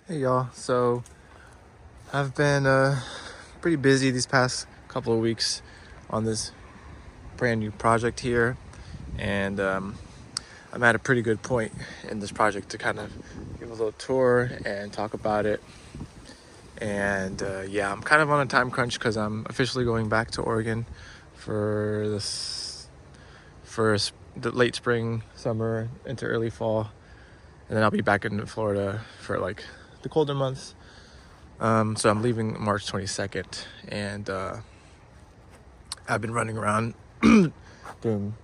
Hey y'all, so I've been pretty busy these past couple of weeks on this brand new project here, and I'm at a pretty good point in this project to kind of give a little tour and talk about it. And yeah, I'm kind of on a time crunch because I'm officially going back to Oregon for the late spring, summer into early fall, and then I'll be back in Florida for like the colder months. So I'm leaving March 22nd, and I've been running around doing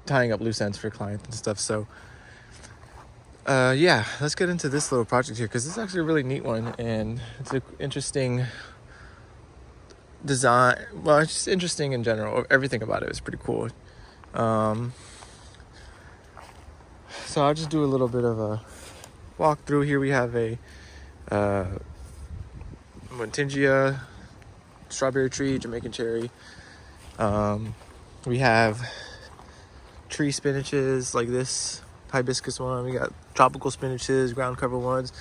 tying up loose ends for clients and stuff. So yeah, let's get into this little project here because this is actually a really neat one, and it's an interesting design. Well, it's just interesting in general. Everything about it is pretty cool. So I'll just do a little bit of a walk through here. We have a Montingia strawberry tree, Jamaican cherry. We have tree spinaches like this hibiscus one. We got tropical spinaches, ground cover ones.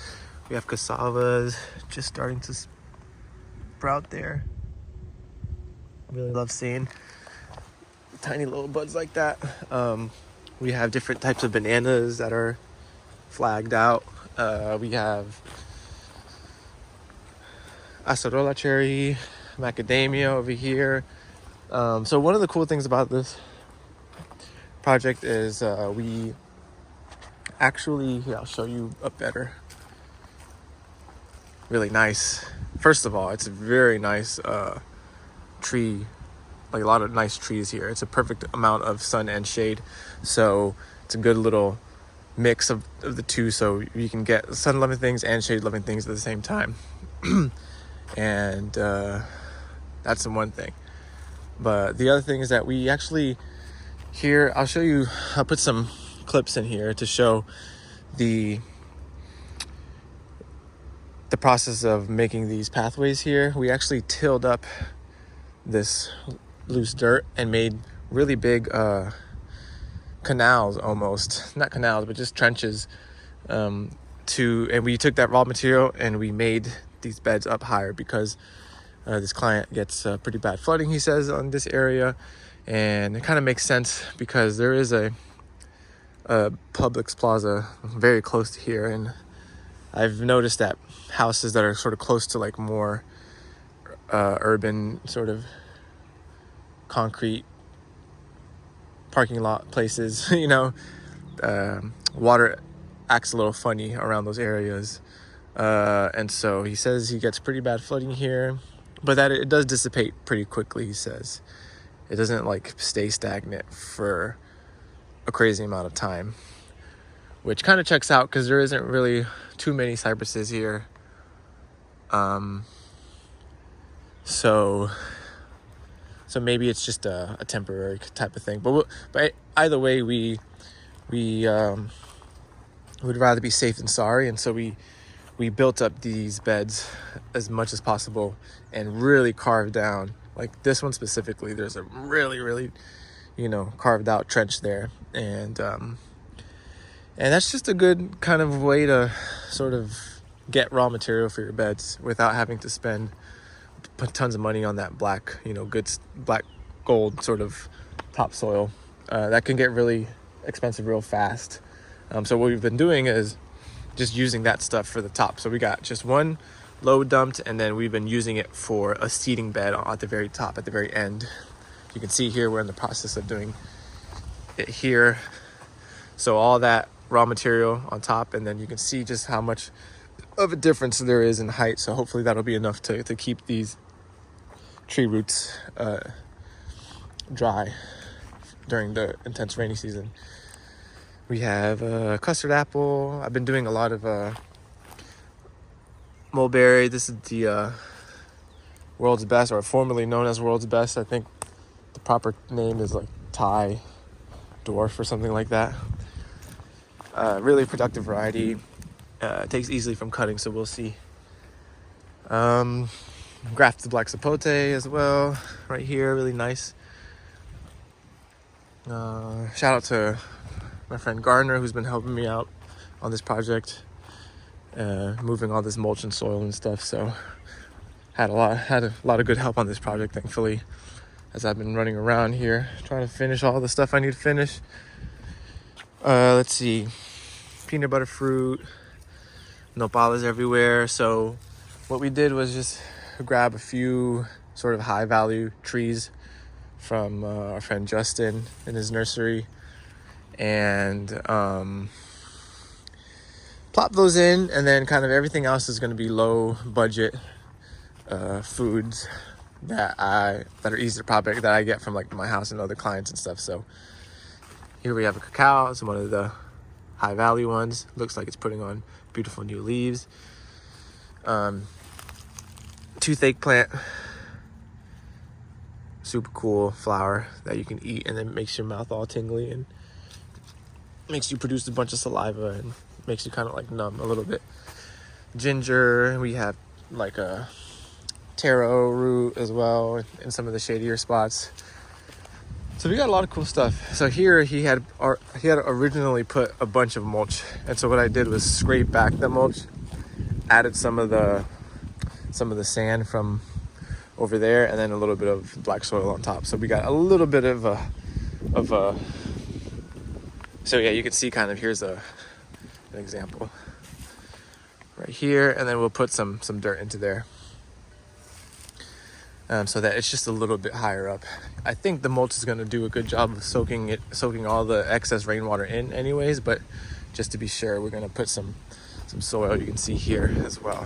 We have cassavas just starting to sprout there. I really love seeing tiny little buds like that. We have different types of bananas that are flagged out. We have acerola cherry, macadamia over here. So one of the cool things about this project is we actually, here, I'll show you up better. Really nice. First of all, it's a very nice tree, like a lot of nice trees here. It's a perfect amount of sun and shade, so it's a good little mix of the two, so you can get sun loving things and shade loving things at the same time. And that's the one thing. But the other thing is that we actually here, I'll put some clips in here to show the process of making these pathways here. We actually tilled up this loose dirt and made really big canals, almost not canals but just trenches, and we took that raw material and we made these beds up higher because this client gets pretty bad flooding, he says, on this area. And it kind of makes sense because there is a Publix Plaza very close to here, and I've noticed that houses that are sort of close to like more urban sort of concrete parking lot places, water acts a little funny around those areas. And so he says he gets pretty bad flooding here, but that it does dissipate pretty quickly, he says. It doesn't like stay stagnant for a crazy amount of time, which kind of checks out because there isn't really too many cypresses here. So maybe it's just a temporary type of thing. But either way, we would rather be safe than sorry, and so we built up these beds as much as possible and really carved down. Like this one specifically, there's a really carved out trench there, and that's just a good kind of way to sort of get raw material for your beds without having to put tons of money on that black gold sort of topsoil. That can get really expensive real fast. So what we've been doing is just using that stuff for the top. So we got just one load dumped, and then we've been using it for a seating bed at the very top, at the very end. You can see here we're in the process of doing it here. So all that raw material on top, and then you can see just how much of a difference there is in height. So hopefully that'll be enough to keep these tree roots dry during the intense rainy season. We have custard apple. I've been doing a lot of mulberry. This is the world's best, or formerly known as world's best. I think the proper name is like Thai dwarf or something like that. Really productive variety. It takes easily from cutting, so we'll see. Grafted black sapote as well, right here, really nice. Shout out to my friend Gardner, who's been helping me out on this project. moving all this mulch and soil and stuff. So had a lot of good help on this project, thankfully, as I've been running around here trying to finish all the stuff I need to finish. Let's see, peanut butter fruit, nopales everywhere. So what we did was just grab a few sort of high value trees from our friend Justin in his nursery, and plop those in, and then kind of everything else is going to be low budget foods that are easy to propagate, that I get from like my house and other clients and stuff. So here we have a cacao. It's one of the high value ones. Looks like it's putting on beautiful new leaves. Toothache plant, super cool flower that you can eat, and then makes your mouth all tingly and makes you produce a bunch of saliva and makes you kind of like numb a little bit. Ginger, we have like a taro root as well in some of the shadier spots. So we got a lot of cool stuff. So here he had originally put a bunch of mulch, and so what I did was scrape back the mulch, added some of the sand from over there, and then a little bit of black soil on top. So we got a little bit of a so yeah, you can see kind of, here's an example right here, and then we'll put some dirt into there. So that it's just a little bit higher up. I think the mulch is going to do a good job of soaking all the excess rainwater in anyways, but just to be sure, we're going to put some soil. You can see here as well.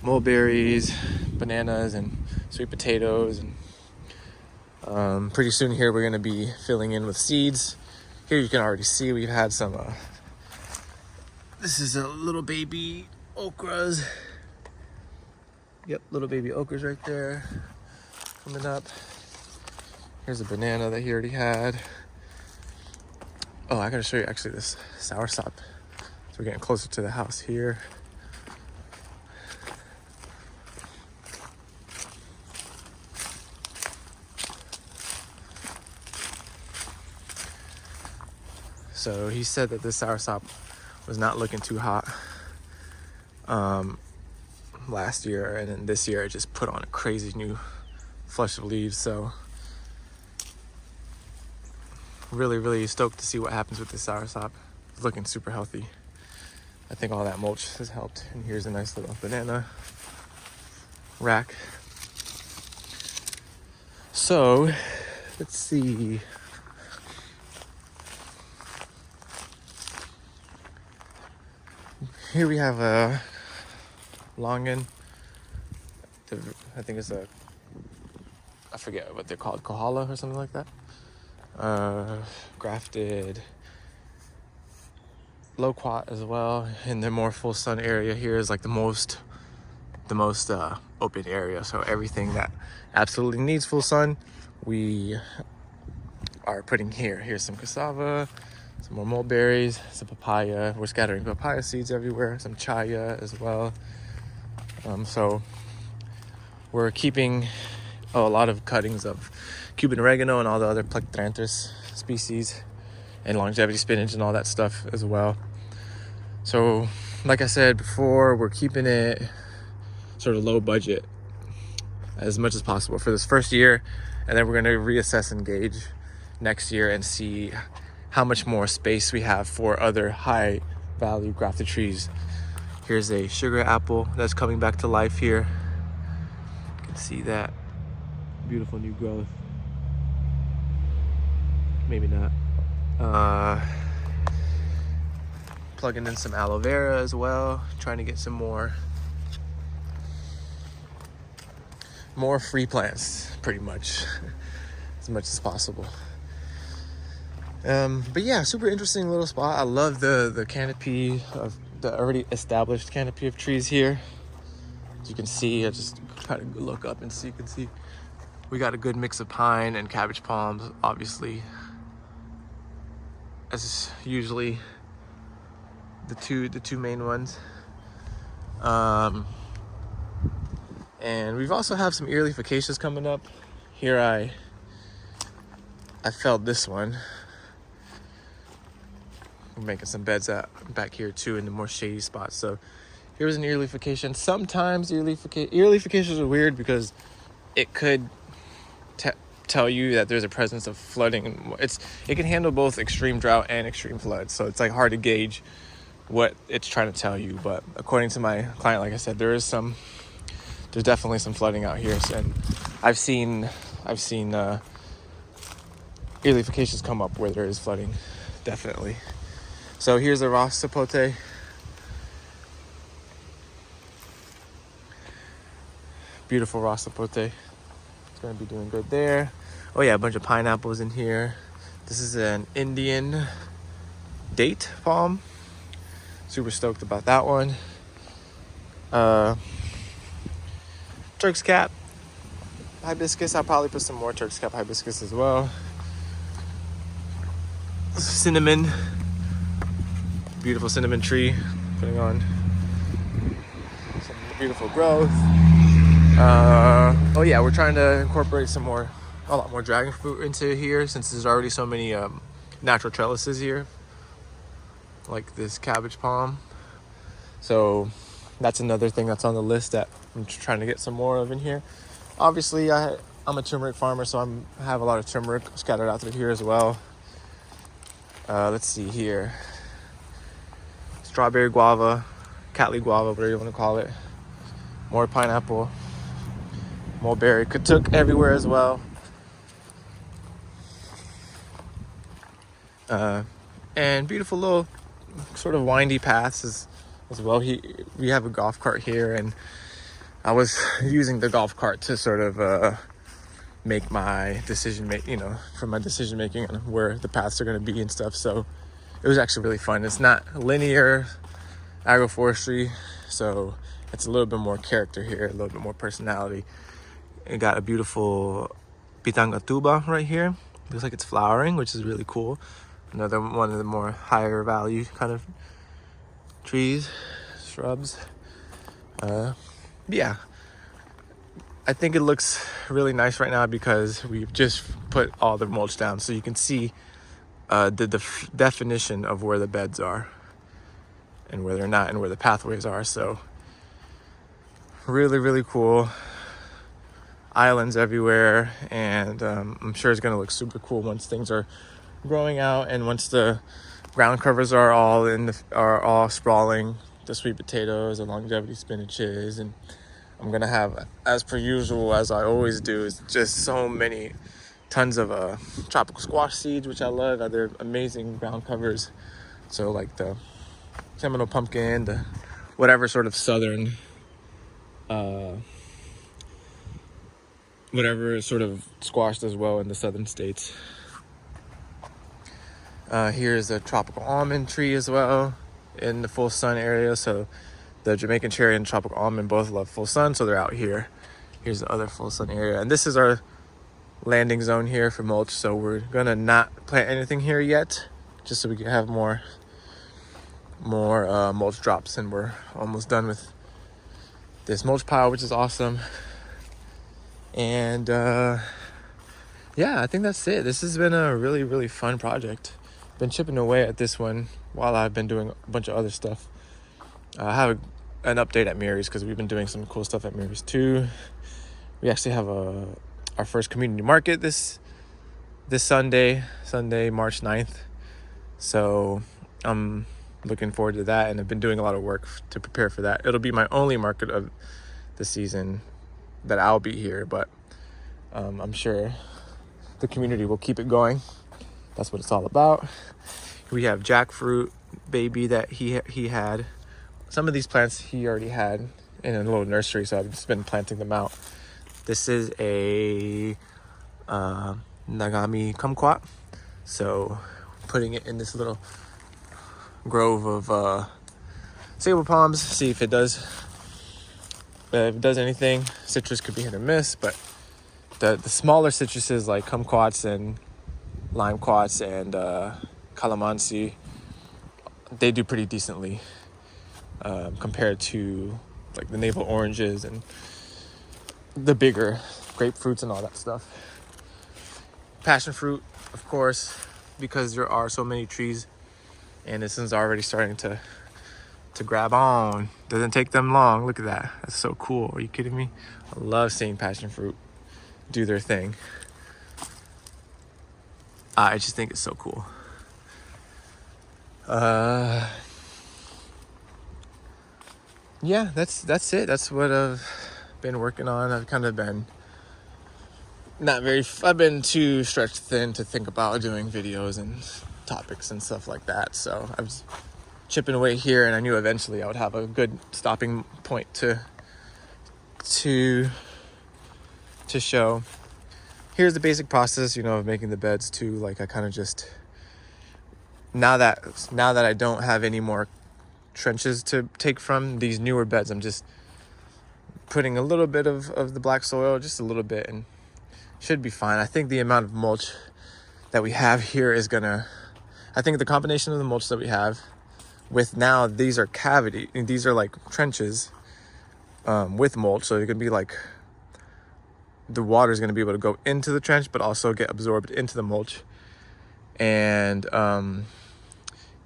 Mulberries, bananas, and sweet potatoes. And pretty soon here, we're going to be filling in with seeds. Here you can already see we've had some, this is a little baby okras. Yep, little baby okras right there coming up. Here's a banana that he already had. Oh, I gotta show you actually this soursop. So we're getting closer to the house here. So he said that this soursop was not looking too hot last year, and then this year it just put on a crazy new flush of leaves. So really stoked to see what happens with this soursop. It's looking super healthy. I think all that mulch has helped. And here's a nice little banana rack. So let's see. Here we have a longan. I think it's I forget what they're called, kohala or something like that. Grafted loquat as well. In the more full sun area here is like the most open area. So everything that absolutely needs full sun, we are putting here. Here's some cassava, some more mulberries, some papaya. We're scattering papaya seeds everywhere, some chaya as well. So we're keeping a lot of cuttings of Cuban oregano and all the other Plectranthus species, and longevity spinach and all that stuff as well. So like I said before, we're keeping it sort of low budget as much as possible for this first year, and then we're going to reassess and gauge next year and see how much more space we have for other high value grafted trees. Here's a sugar apple that's coming back to life here. You can see that beautiful new growth. Maybe not. Plugging in some aloe vera as well, trying to get some more free plants, pretty much, as much as possible. But yeah, super interesting little spot. I love the canopy of the already established canopy of trees here. As you can see, I just try to look up and see. You can see we got a good mix of pine and cabbage palms, obviously, as usually the two main ones. And we've also have some earleaf acacias coming up. Here I felled this one. we're making some beds back here too in the more shady spots. So here's an ear leafication. Sometimes ear leafications are weird because it could tell you that there's a presence of flooding. It can handle both extreme drought and extreme flood, so it's like hard to gauge what it's trying to tell you. But according to my client, like I said, there's definitely some flooding out here, and I've seen ear leafications come up where there is flooding, definitely. So here's a Ross sapote. Beautiful Ross sapote. It's gonna be doing good there. Oh yeah, a bunch of pineapples in here. This is an Indian date palm. Super stoked about that one. Turk's cap hibiscus. I'll probably put some more Turk's cap hibiscus as well. Cinnamon. Beautiful cinnamon tree. Putting on some beautiful growth. Oh yeah, we're trying to incorporate a lot more dragon fruit into here, since there's already so many natural trellises here, like this cabbage palm. So that's another thing that's on the list that I'm trying to get some more of in here. Obviously, I'm a turmeric farmer, so I have a lot of turmeric scattered out through here as well. Let's see here. Strawberry guava, Cattleya guava, whatever you want to call it. More pineapple. Mulberry. Katuk everywhere as well. And beautiful little sort of windy paths as well. We have a golf cart here, and I was using the golf cart to sort of make my decision making on where the paths are going to be and stuff. So it was actually really fun. It's not linear agroforestry, so it's a little bit more character here, a little bit more personality. It got a beautiful pitanga tuba right here. Looks like it's flowering, which is really cool. Another one of the more higher value kind of trees, shrubs. Yeah, I think it looks really nice right now because we've just put all the mulch down, so you can see the definition of where the beds are and where they're not, and where the pathways are. So really, really cool. Islands everywhere, and I'm sure it's going to look super cool once things are growing out, and once the ground covers are all sprawling. The sweet potatoes, the longevity spinaches, and I'm gonna have, as per usual, as I always do, is just so many tons of tropical squash seeds, which I love. They're amazing ground covers. So like the Seminole pumpkin, the whatever sort of southern whatever sort of squash does well in the southern states. Here's a tropical almond tree as well in the full sun area. So the Jamaican cherry and tropical almond both love full sun, so they're out here. Here's the other full sun area, and this is our landing zone here for mulch. So we're gonna not plant anything here yet, just so we can have more mulch drops, and we're almost done with this mulch pile, which is awesome. And yeah, I think that's it. This has been a really, really fun project. Been chipping away at this one while I've been doing a bunch of other stuff. I have an update at Mary's because we've been doing some cool stuff at Mary's too. We actually have our first community market this Sunday, March 9th. So I'm looking forward to that, and I've been doing a lot of work to prepare for that. It'll be my only market of the season that I'll be here, but I'm sure the community will keep it going. That's what it's all about. We have jackfruit baby that he had. Some of these plants he already had in a little nursery, so I've just been planting them out. This is a Nagami kumquat, so putting it in this little grove of sable palms, see if it does anything. Citrus could be hit or miss, but the smaller citruses like kumquats and limequats and calamansi, they do pretty decently compared to like the navel oranges and the bigger grapefruits and all that stuff. Passion fruit, of course, because there are so many trees and this one's already starting to grab on. Doesn't take them long. Look at that. That's so cool. Are you kidding me? I love seeing passion fruit do their thing. I just think it's so cool. Yeah, that's it. That's what I've been working on. I've kind of been I've been too stretched thin to think about doing videos and topics and stuff like that. So I was chipping away here, and I knew eventually I would have a good stopping point to show. Here's the basic process, of making the beds too. Like I kind of just, now that I don't have any more trenches to take from these newer beds, I'm just putting a little bit of the black soil, just a little bit, and should be fine. I think the amount of mulch that we have here I think the combination of the mulch that we have with now, these are like trenches with mulch, so it could be like the water is going to be able to go into the trench but also get absorbed into the mulch. And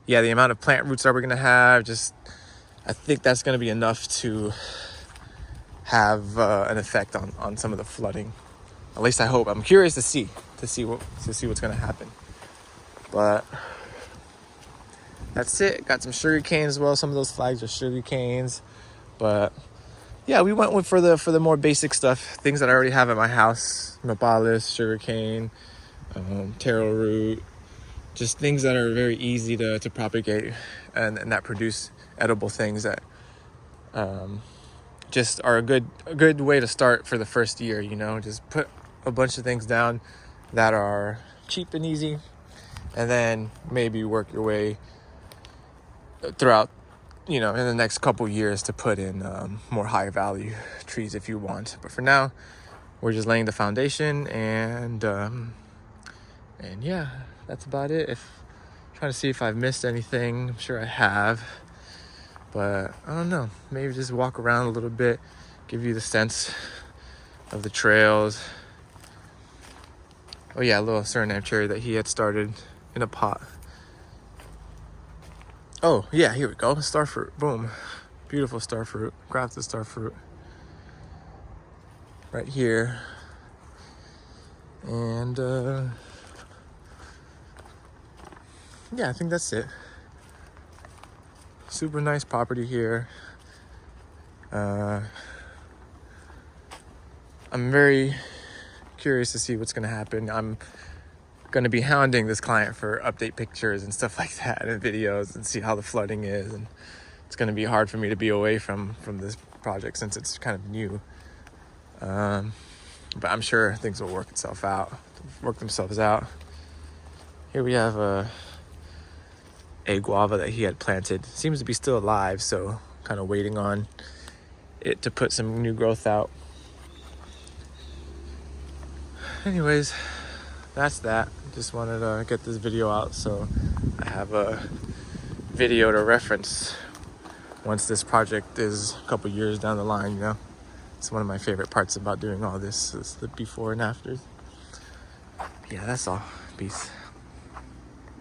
yeah, the amount of plant roots that we're going to have, I think that's going to be enough to have an effect on some of the flooding. At least I hope. I'm curious to see what's going to happen. But that's it. Got some sugar canes as well. Some of those flags are sugar canes. But yeah, we went for the more basic stuff, things that I already have at my house: nopales, sugar cane, taro root, just things that are very easy to propagate and that produce edible things that just are a good way to start for the first year. Just put a bunch of things down that are cheap and easy, and then maybe work your way throughout, in the next couple years to put in more high value trees if you want. But for now, we're just laying the foundation, and yeah, that's about it. Trying to see if I've missed anything. I'm sure I have, but I don't know. Maybe just walk around a little bit, give you the sense of the trails. Oh yeah, a little Suriname cherry that he had started in a pot. Oh yeah, here we go. Starfruit. Boom. Beautiful starfruit. Grafted starfruit. Right here. And yeah, I think that's it. Super nice property here. I'm very curious to see what's going to happen. I'm going to be hounding this client for update pictures and stuff like that, and videos, and see how the flooding is. And it's going to be hard for me to be away from this project since it's kind of new. But I'm sure things will work themselves out. Here we have a guava that he had planted. Seems to be still alive, so kind of waiting on it to put some new growth out. Anyways, that's that. Just wanted to get this video out so I have a video to reference once this project is a couple years down the line. It's one of my favorite parts about doing all this is the before and afters. Yeah, that's all. Peace.